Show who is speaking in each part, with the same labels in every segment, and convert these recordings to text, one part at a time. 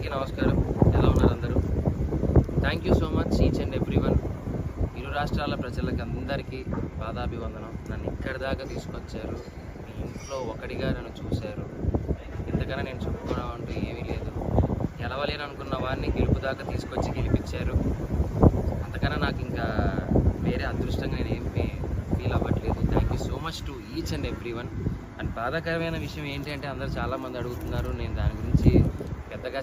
Speaker 1: అందరికీ నమస్కారం. ఎలా ఉన్నారు అందరూ? Thank you so much each and everyone. ఇరు రాష్ట్రాల ప్రజలకు అందరికీ పాదాభివందనం. నన్ను ఇక్కడి దాకా తీసుకొచ్చారు. మీ ఇంట్లో ఒకటిగా నన్ను చూశారు. ఇంతకన్నా నేను చెప్పుకోవడం అంటూ ఏమీ లేదు. గెలవలేను అనుకున్న వాడిని గెలుపు దాకా తీసుకొచ్చి గెలిపించారు. అంతకన్నా నాకు ఇంకా వేరే అదృష్టంగా నేను ఏం ఫీల్ అవ్వట్లేదు. Thank you so much to each and everyone. And బాధాకరమైన విషయం ఏంటి అంటే అందరూ చాలామంది అడుగుతున్నారు. నేను దాని గురించి పెద్దగా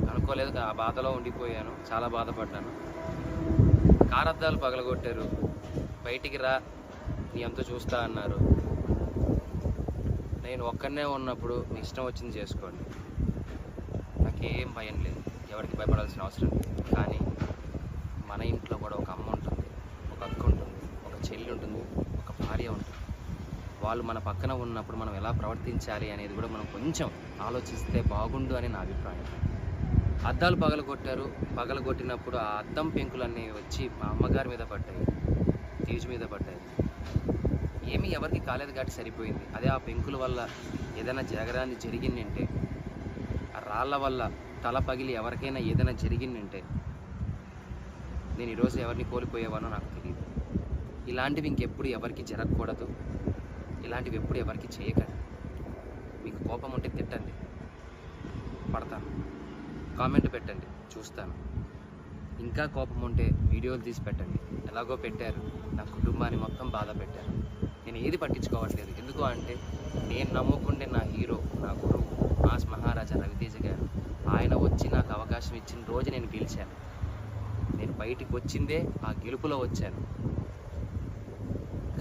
Speaker 1: అనుకోలేదు. ఆ బాధలో ఉండిపోయాను. చాలా బాధపడ్డాను. కారు అద్దాలు పగలగొట్టారు. బయటికి రా, నీ అంతా చూస్తా అన్నారు. నేను ఒక్కడనే ఉన్నప్పుడు మీ ఇష్టం వచ్చింది చేసుకోండి, నాకేం భయం లేదు, ఎవరికి భయపడాల్సిన అవసరం లేదు. కానీ మన ఇంట్లో కూడా ఒక అమ్మ ఉంటుంది, ఒక అక్క ఉంటుంది, ఒక చెల్లి ఉంటుంది, ఒక భార్య ఉంటుంది. వాళ్ళు మన పక్కన ఉన్నప్పుడు మనం ఎలా ప్రవర్తించాలి అనేది కూడా మనం కొంచెం ఆలోచిస్తే బాగుండు అని నా అభిప్రాయం. అద్దాలు పగలగొట్టినప్పుడు ఆ అద్దం పెంకులన్నీ వచ్చి మా అమ్మగారి మీద పడ్డాయి, తేజు మీద పడ్డాయి. ఏమీ ఎవరికి కాలేదు కాబట్టి సరిపోయింది. అదే ఆ పెంకుల వల్ల ఏదైనా జరగరాని జరిగిందంటే, ఆ రాళ్ళ వల్ల తల పగిలి ఎవరికైనా ఏదైనా జరిగిందంటే నేను ఈరోజు ఎవరిని కోల్పోయేవానో నాకు తెలియదు. ఇలాంటివి ఇంకెప్పుడు ఎవరికి జరగకూడదు. ఇలాంటివి ఎప్పుడు ఎవరికి చేయకండి. మీకు కోపం ఉంటే తిట్టండి, పడతాను. కామెంట్ పెట్టండి, చూస్తాను. ఇంకా కోపం ఉంటే వీడియోలు తీసి పెట్టండి. ఎలాగో పెట్టారు, నా కుటుంబాన్ని మొత్తం బాధ పెట్టారు. నేను ఏది పట్టించుకోవట్లేదు. ఎందుకు అంటే నేను నమ్ముకుంటే నా హీరో, నా గురువు మాస్ మహారాజా రవితేజ గారు. ఆయన వచ్చి నాకు అవకాశం ఇచ్చిన రోజు నేను గెలిచాను. నేను బయటికి వచ్చిందే ఆ గెలుపులో వచ్చాను.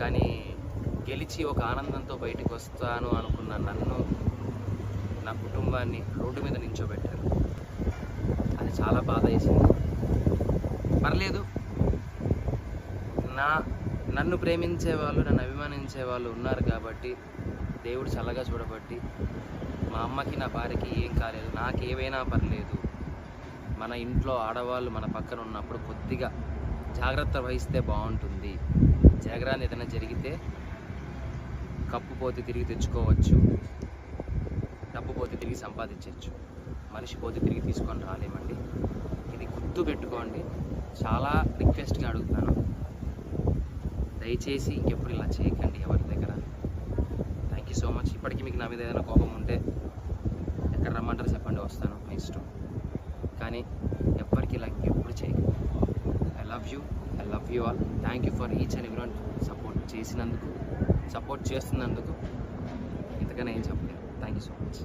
Speaker 1: కానీ గెలిచి ఒక ఆనందంతో బయటకు వస్తాను అనుకున్న నన్ను, నా కుటుంబాన్ని రోడ్డు మీద నించోబెట్టారు. అది చాలా బాధ వేసింది. పర్లేదు, నన్ను ప్రేమించే వాళ్ళు, నన్ను అభిమానించే వాళ్ళు ఉన్నారు కాబట్టి దేవుడు చల్లగా చూడబట్టి మా అమ్మకి, నా భార్యకి ఏం కాలేదు. నాకేవైనా పర్లేదు. మన ఇంట్లో ఆడవాళ్ళు మన పక్కన ఉన్నప్పుడు కొద్దిగా జాగ్రత్త వహిస్తే బాగుంటుంది. జరగరాని ఏదైనా జరిగితే కప్పు పోతే తిరిగి తెచ్చుకోవచ్చు, డబ్బు పోతే తిరిగి సంపాదించవచ్చు, మనిషి పోతే తిరిగి తీసుకొని రాలేమండి. ఇది గుర్తు పెట్టుకోండి. చాలా రిక్వెస్ట్గా అడుగుతున్నాను, దయచేసి ఇంకెప్పుడు ఇలా చేయకండి ఎవరి దగ్గర. Thank you so much. ఇప్పటికీ మీకు నా మీద ఏదైనా కోపం ఉంటే ఎక్కడ రమ్మంటారు చెప్పండి, వస్తాను, మీ ఇష్టం. కానీ ఎవ్వరికి ఇలా ఇంకెప్పుడు చేయకండి. I love you all. Thank you for each and everyone. Support చేస్తున్నందుకు ఇంతకన్నా ఏం చెప్పలేదు. Thank you so much.